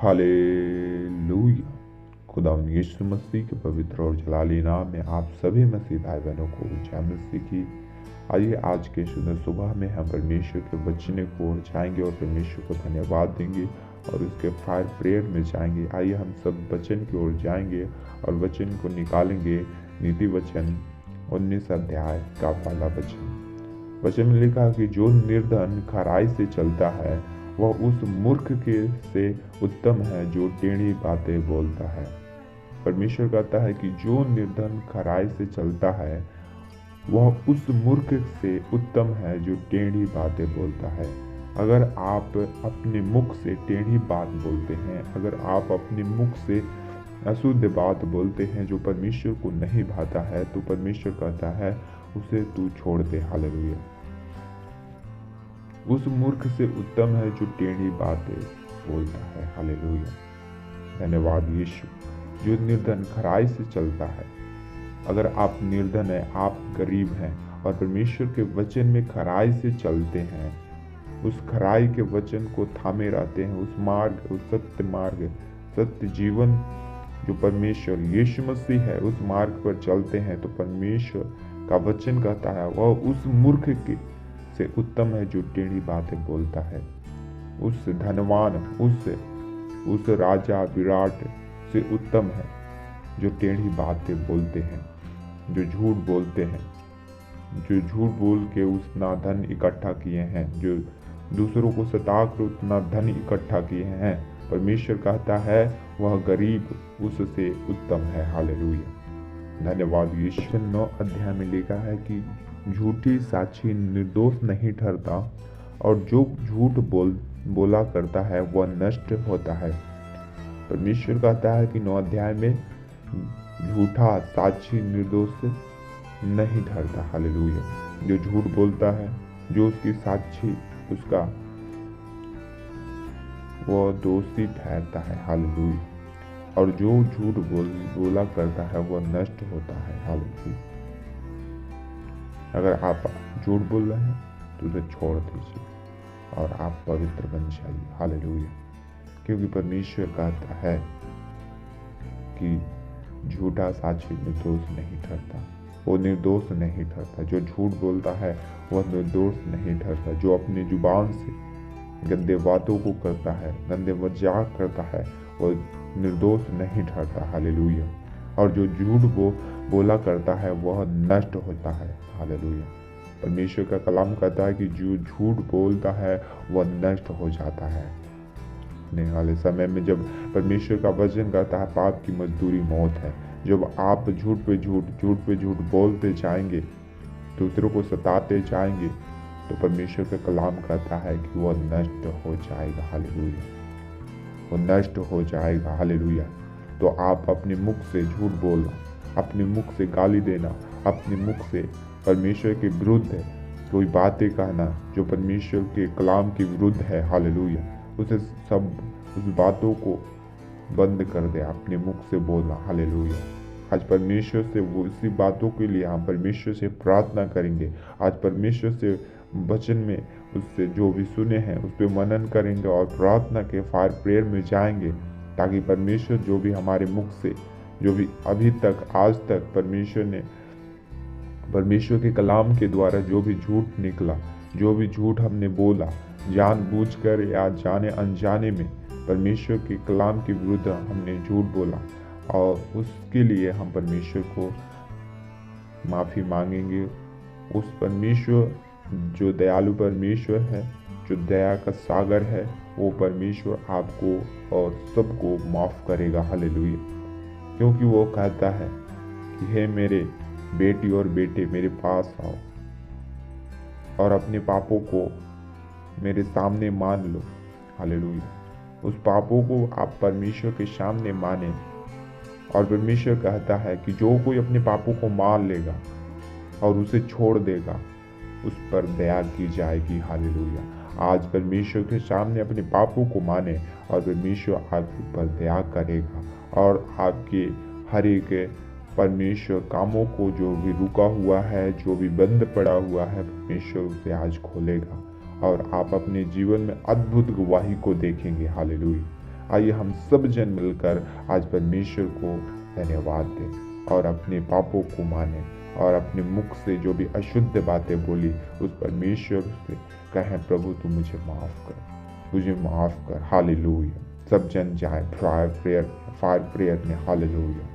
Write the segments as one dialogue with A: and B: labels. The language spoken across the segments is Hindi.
A: हालेलुया। खुदा यीशु मसीह के पवित्र और जलाली नाम में आप सभी मसीह भाई बहनों को जय मसीह की। आइए आज के शुद्ध सुबह में हम परमेश्वर के वचन को ओर जाएंगे और परमेश्वर को धन्यवाद देंगे और उसके फायर प्रेयर में जाएंगे। आइए हम सब वचन की ओर जाएंगे और वचन को निकालेंगे। नीति वचन 19 अध्याय का पहला वचन में लिखा कि जो निर्धन खराई से चलता है वह उस मूर्ख के से उत्तम है जो टेढ़ी बातें बोलता है। परमेश्वर कहता है कि जो निर्धन खराई से चलता है वह उस मूर्ख से उत्तम है जो टेढ़ी बातें बोलता है। अगर आप अपने मुख से टेढ़ी बात बोलते हैं, अगर आप अपने मुख से अशुद्ध बात बोलते हैं जो परमेश्वर को नहीं भाता है, तो परमेश्वर कहता है उसे तू छोड़ दे। हालेलुया। उस मूर्ख से उत्तम है जो टेढ़ी बातें बोलता है। हालेलुया। धन्यवाद यीशु। जो निर्धन खराई से चलता है, अगर आप निर्धन हैं, आप गरीब हैं और परमेश्वर के वचन में खराई से चलते हैं, उस खराई के वचन को थामे रहते हैं, उस मार्ग, उस सत्य मार्ग, सत्य जीवन जो परमेश्वर यीशु मसीह है, उस मार्ग पर चलते हैं, तो परमेश्वर का वचन कहता है वह उस मूर्ख के से उत्तम है जो टेढ़ी बातें बोलता है। उस धनवान, उस राजा विराट से उत्तम है जो टेढ़ी बातें बोलते हैं, जो झूठ बोलते हैं, जो झूठ बोल के उतना धन इकट्ठा किए हैं, जो दूसरों को सताकर उतना धन इकट्ठा किए हैं। परमेश्वर कहता है वह गरीब उससे उत्तम है। हालेलुया। धन्यवाद यीशु। 9 अध्याय में लिखा है कि झूठी साक्षी निर्दोष नहीं ठहरता और जो झूठ बोला करता है वह नष्ट होता है। परमेश्वर कहता है कि 9 अध्याय में झूठा साक्षी निर्दोष नहीं ठहरता। हालेलुया। जो झूठ बोलता है, जो उसकी साक्षी उसका वह दोषी ठहरता है। हालेलुया। और जो झूठ बोला करता है वह नष्ट होता है। हालेलुया। अगर आप झूठ बोल रहे हैं तो उसे छोड़ दीजिए और आप पवित्र बन जाइए। हालेलुया। क्योंकि परमेश्वर कहता है कि झूठा साक्षी निर्दोष नहीं ठहरता, वो निर्दोष नहीं ठहरता। जो झूठ बोलता है वह निर्दोष नहीं ठहरता। जो अपनी जुबान से गंदे बातों को करता है, गंदे मजाक करता है, वह निर्दोष नहीं ठहरता। हालेलुया। और जो झूठ बोला करता है वह नष्ट होता है। हालेलुया। परमेश्वर का कलाम कहता है कि जो झूठ बोलता है वह नष्ट हो जाता है। आने वाले समय में जब परमेश्वर का वचन कहता है पाप की मजदूरी मौत है, जब आप झूठ पे झूठ बोलते जाएंगे, दूसरों को सताते जाएंगे, तो परमेश्वर का कलाम कहता है कि वह नष्ट हो जाएगा। हालेलुया। वह नष्ट हो जाएगा। हालेलुया। तो आप अपने मुख से झूठ बोलना, अपने मुख से गाली देना, अपने मुख से परमेश्वर के विरुद्ध कोई बातें कहना जो परमेश्वर के कलाम के विरुद्ध है, हालेलुया, उस बातों को बंद कर दे। अपने मुख से बोलना। हालेलुया। आज परमेश्वर से वो इसी बातों के लिए हम परमेश्वर से प्रार्थना करेंगे। आज परमेश्वर से वचन में उससे जो भी सुने हैं उस पर मनन करेंगे और प्रार्थना के फायर प्रेयर में जाएंगे, ताकि परमेश्वर जो भी हमारे मुख से, जो भी अभी तक आज तक परमेश्वर के कलाम के द्वारा जो भी झूठ निकला, जो भी झूठ हमने बोला, जानबूझकर या जाने अनजाने में परमेश्वर के कलाम के विरुद्ध हमने झूठ बोला, और उसके लिए हम परमेश्वर को माफ़ी मांगेंगे। उस परमेश्वर जो दयालु परमेश्वर है, जो दया का सागर है, वो परमेश्वर आपको और सबको माफ़ करेगा। हालेलुया। क्योंकि वो कहता है कि हे मेरे बेटी और बेटे मेरे पास आओ और अपने पापों को मेरे सामने मान लो। हालेलुया। उस पापों को आप परमेश्वर के सामने माने, और परमेश्वर कहता है कि जो कोई अपने पापों को मान लेगा और उसे छोड़ देगा, उस पर दया की जाएगी। हालेलुया। आज परमेश्वर के सामने अपने पापों को माने और परमेश्वर आपके ऊपर दया करेगा और आपके हर एक परमेश्वर कामों को जो भी रुका हुआ है, जो भी बंद पड़ा हुआ है, परमेश्वर उसे आज खोलेगा और आप अपने जीवन में अद्भुत गवाही को देखेंगे। हालेलुया। आइए हम सब जन मिलकर आज परमेश्वर को धन्यवाद दें और अपने पापों को माने और अपने मुख से जो भी अशुद्ध बातें बोली उस परमेश्वर से कहें, प्रभु तू मुझे माफ कर, मुझे माफ कर। हालेलुया। सब जन जाए फायर प्रेयर में। Hallelujah,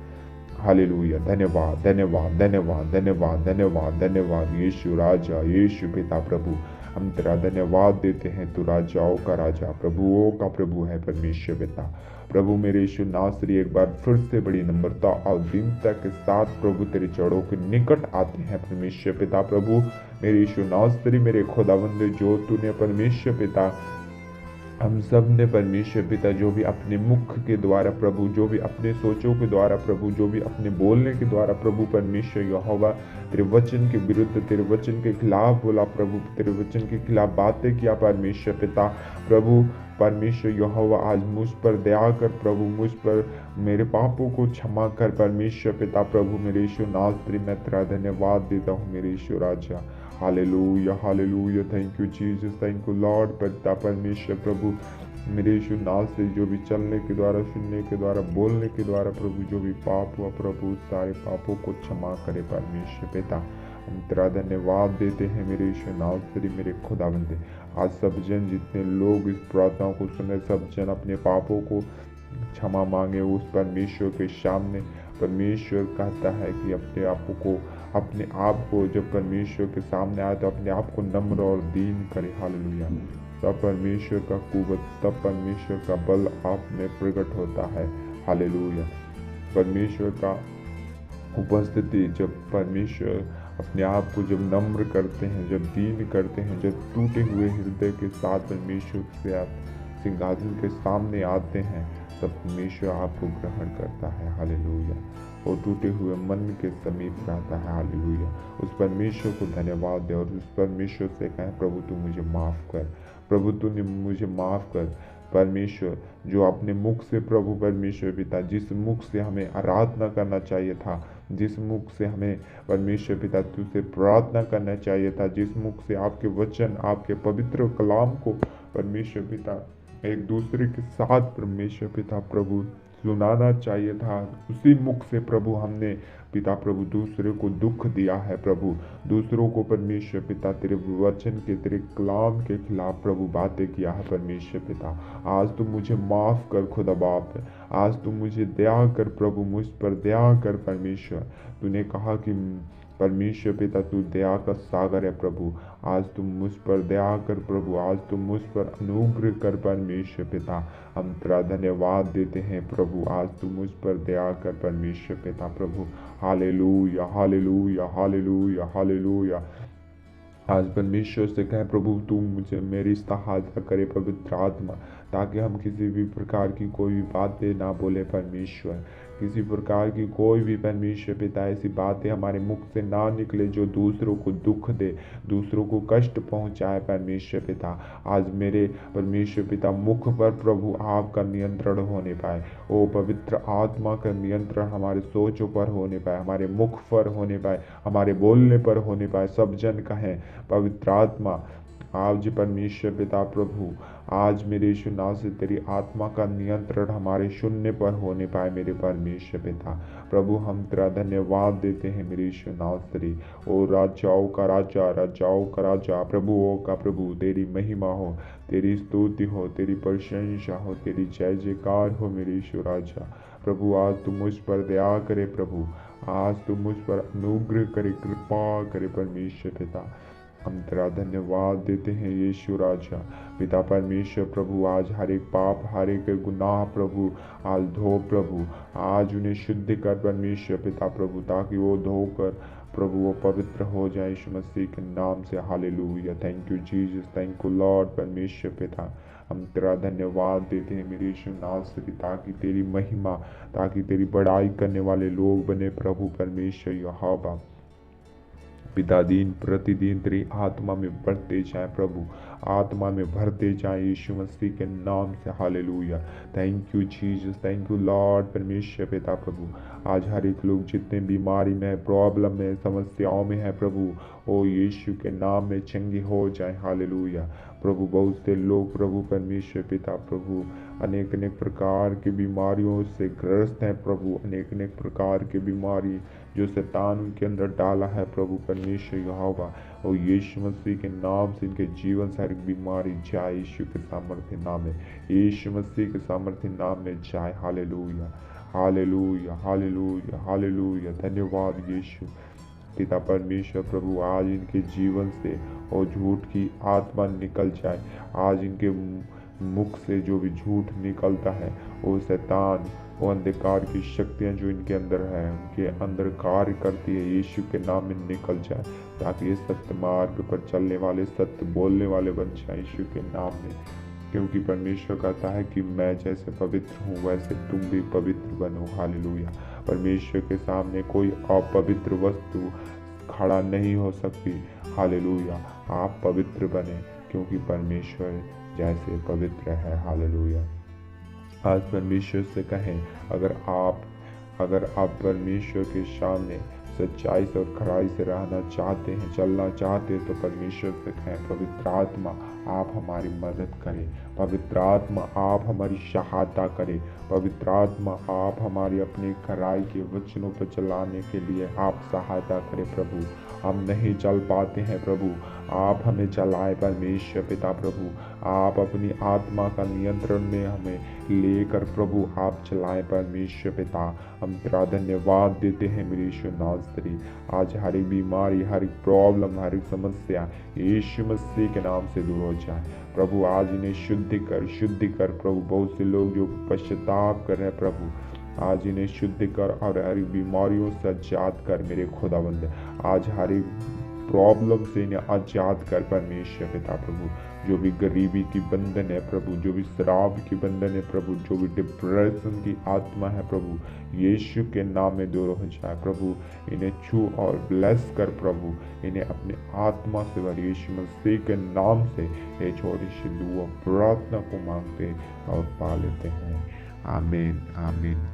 A: hallelujah. धन्यवाद, धन्यवाद, धन्यवाद, धन्यवाद, धन्यवाद, धन्यवाद यीशु राजा, यीशु पिता प्रभु, हम तेरा धन्यवाद देते हैं। तू राजाओं का राजा, प्रभुओं का प्रभु है परमेश्वर पिता। प्रभु मेरे यीशु नासरी एक बार फिर से बड़ी नम्रता और दीनता के साथ प्रभु तेरे चरणों के निकट आते हैं परमेश्वर पिता। प्रभु मेरे यीशु नासरी, मेरे खुदावंद, जो तूने परमेश्वर पिता हम सब ने परमेश्वर पिता जो भी अपने मुख के द्वारा प्रभु, जो भी अपने सोचों के द्वारा प्रभु, जो भी अपने बोलने के द्वारा प्रभु परमेश्वर यहोवा तेरे वचन के विरुद्ध, तेरे वचन के खिलाफ बोला प्रभु, तेरे वचन के खिलाफ बातें किया परमेश्वर पिता। प्रभु परमेश्वर यहोवा आज मुझ पर दया कर प्रभु, मुझ पर मेरे पापों को क्षमा कर परमेश्वर पिता। प्रभु मेरे यीशु नासरी, मैं तेरा धन्यवाद देता हूँ मेरे यीशु राजा। हालेलुया, हालेलुया। Thank you Jesus, thank you Lord पिता परमेश्वर। प्रभु मेरे यीशु नाम से जो भी चलने के द्वारा, सुनने के द्वारा, बोलने के द्वारा प्रभु जो भी पाप हुआ प्रभु, सारे पापों को क्षमा करे परमेश्वर पिता। हम तेरा धन्यवाद देते हैं मेरे यीशु नाम से, मेरे खुदावंद। आज सब जन जितने लोग इस प्रार्थना को सुने, सब जन अपने पापों को क्षमा मांगे उस परमेश्वर के सामने। परमेश्वर कहता है कि अपने आप को जब परमेश्वर के सामने आए तो अपने आप को नम्र और दीन करे। हालेलुया। तब परमेश्वर का कुवत, तब परमेश्वर का बल आप में प्रकट होता है। हालेलुया। परमेश्वर का उपस्थिति, जब परमेश्वर अपने आप को जब नम्र करते हैं, जब दीन करते हैं, जब टूटे हुए हृदय के साथ परमेश्वर से आप सिंहासन के सामने आते हैं, तब परमेश्वर आपको ग्रहण करता है। हालेलुया। और टूटे हुए मन के समीप रहता है। हालेलुया। उस परमेश्वर को धन्यवाद दे और उस परमेश्वर से कहें, प्रभु तू मुझे माफ़ कर, प्रभु तूने मुझे माफ़ कर। परमेश्वर जो अपने मुख से प्रभु परमेश्वर पिता, जिस मुख से हमें आराधना करना चाहिए था, जिस मुख से हमें परमेश्वर पिता तुझसे प्रार्थना करना चाहिए था, जिस मुख से आपके वचन, आपके पवित्र कलाम को परमेश्वर पिता एक दूसरे के साथ परमेश्वर पिता प्रभु सुनाना चाहिए था, उसी मुख से प्रभु हमने पिता प्रभु दूसरे को दुख दिया है प्रभु, दूसरों को परमेश्वर पिता तेरे वचन के, तेरे कलाम के खिलाफ प्रभु बातें किया है परमेश्वर पिता। आज तुम मुझे माफ़ कर खुदा बाप, आज तुम मुझे दया कर प्रभु, मुझ पर दया कर परमेश्वर। तूने कहा कि परमेश्वर पिता तू दया का सागर है प्रभु, आज तुम मुझ पर दया कर प्रभु, आज तुम मुझ पर अनुग्रह कर परमेश्वर पिता। हम तेरा धन्यवाद देते हैं प्रभु, आज तुम मुझ पर दया कर परमेश्वर पिता प्रभु। हालेलुया, हालेलुया, हालेलुया, हालेलुया। आज परमेश्वर से कहें, प्रभु तू मुझे मेरी सहायता करे पवित्र आत्मा, ताकि हम किसी भी प्रकार की कोई भी बातें ना बोले परमेश्वर, किसी प्रकार की कोई भी परमेश्वर पिता ऐसी बातें हमारे मुख से ना निकले जो दूसरों को दुख दे, दूसरों को कष्ट पहुंचाए परमेश्वर पिता। आज मेरे परमेश्वर पिता मुख पर प्रभु आपका नियंत्रण होने पाए, ओ पवित्र आत्मा का नियंत्रण हमारे सोचों पर होने पाए, हमारे मुख पर होने पाए, हमारे बोलने पर होने पाए। सब जन कहें, पवित्र आत्मा आज परमेश्वर पिता प्रभु, आज मेरे यीशु नाम से तेरी आत्मा का नियंत्रण हमारे शून्य पर होने पाए मेरे परमेश्वर पिता प्रभु। हम तेरा धन्यवाद देते हैं मेरे यीशु नाम से। ओ राजाओं का राजा, राजाओं का राजा, प्रभुओं का प्रभु, तेरी महिमा हो, तेरी स्तुति हो, तेरी प्रशंसा हो, तेरी जय जयकार हो मेरे यीशु राजा। प्रभु आज तुम मुझ पर दया करे प्रभु, आज तुम मुझ पर अनुग्रह करे, कृपा करे परमेश्वर पिता। हम तेरा धन्यवाद देते हैं यीशु राजा पिता परमेश्वर प्रभु। आज हर एक पाप, हर एक गुनाह प्रभु आज धो प्रभु, आज उन्हें शुद्ध कर परमेश्वर पिता प्रभु, ताकि वो धोकर प्रभु वो पवित्र हो जाए यीशु मसीह के नाम से। Hallelujah. Thank you Jesus, thank you Lord परमेश्वर पिता। हम तेरा धन्यवाद देते हैं मेरे यीशु नाम से, ताकि तेरी महिमा, ताकि तेरी बड़ाई करने वाले लोग बने प्रभु परमेश्वर यहोवा पिता। दिन प्रतिदिन तेरी आत्मा में बढ़ते जाए प्रभु, आत्मा में भरते जाए यीशु मसीह के नाम से। Hallelujah. Thank you Jesus, thank you Lord परमेश्वर पिता प्रभु। आज हर एक लोग जितने बीमारी में है, प्रॉब्लम में, समस्याओं में है प्रभु, ओ यीशु के नाम में चंगे हो जाए। हालेलुया। प्रभु बहुत से लोग प्रभु परमेश्वर पिता प्रभु अनेक अनेक प्रकार की बीमारियों से ग्रस्त हैं प्रभु, अनेक अनेक प्रकार की बीमारी जो शैतान उनके अंदर डाला है प्रभु परमेश्वर यहोवा, और यीशु मसीह के नाम से इनके जीवन से हर एक बीमारी जाए यीशु के सामर्थ्य नाम में, यीशु मसीह के सामर्थ्य नाम में जाए। हालेलुया हालेलुया हालेलुया हालेलुया। धन्यवाद यीशु पिता परमेश्वर प्रभु, आज इनके जीवन से और झूठ की आत्मा निकल जाए। आज इनके मुख से जो भी झूठ निकलता है वो शैतान, वो अंधकार की शक्तियां जो इनके अंदर है उनके अंदर कार्य करती है यीशु के नाम में निकल जाए, ताकि ये सत्य मार्ग पर चलने वाले, सत्य बोलने वाले बन जाए यीशु के नाम में। क्योंकि परमेश्वर कहता है कि मैं जैसे पवित्र हूँ वैसे तुम भी पवित्र बनो। हालेलुया। परमेश्वर के सामने कोई अपवित्र वस्तु खड़ा नहीं हो सकती। हालेलुया। आप पवित्र बने क्योंकि परमेश्वर जैसे पवित्र है। हालेलुया। आज परमेश्वर से कहें, अगर आप परमेश्वर के सामने सच्चाई से और खराई से रहना चाहते हैं, चलना चाहते हैं, तो परमेश्वर से कहें, पवित्र आत्मा आप हमारी मदद करें, पवित्र आत्मा आप हमारी सहायता करें, पवित्र आत्मा आप हमारी अपनी खराई के वचनों पर चलाने के लिए आप सहायता करें प्रभु। हम नहीं चल पाते हैं प्रभु, आप हमें चलाए परमेश्वर पिता प्रभु। आप अपनी आत्मा का नियंत्रण में हमें लेकर प्रभु आप चलाएं परमेश्वर पिता। हम तेरा धन्यवाद देते हैं मेरे यीशु नासरी। आज हर एक बीमारी, हर एक प्रॉब्लम, हर एक समस्या यीशु मसीह के नाम से दूर हो जाए प्रभु। आज इन्हें शुद्धि कर प्रभु। बहुत से लोग जो पश्चाताप कर रहे हैं प्रभु, आज इन्हें शुद्ध कर और हर एक बीमारियों से आजाद कर मेरे खुदावंद। आज हर एक प्रॉब्लम से इन्हें आजाद कर परमेश्वर पिता प्रभु। जो भी गरीबी की बंधन है प्रभु, जो भी शराब की बंधन है प्रभु, जो भी डिप्रेशन की आत्मा है प्रभु, यीशु के नाम में दूर हो जाए प्रभु। इन्हें छू और ब्लेस कर प्रभु। इन्हें अपने आत्मा से भर यीशु मसीह के नाम से ये छोटी सी दुआ प्रार्थना को मांगते और पा लेते हैं। आमीन आमीन।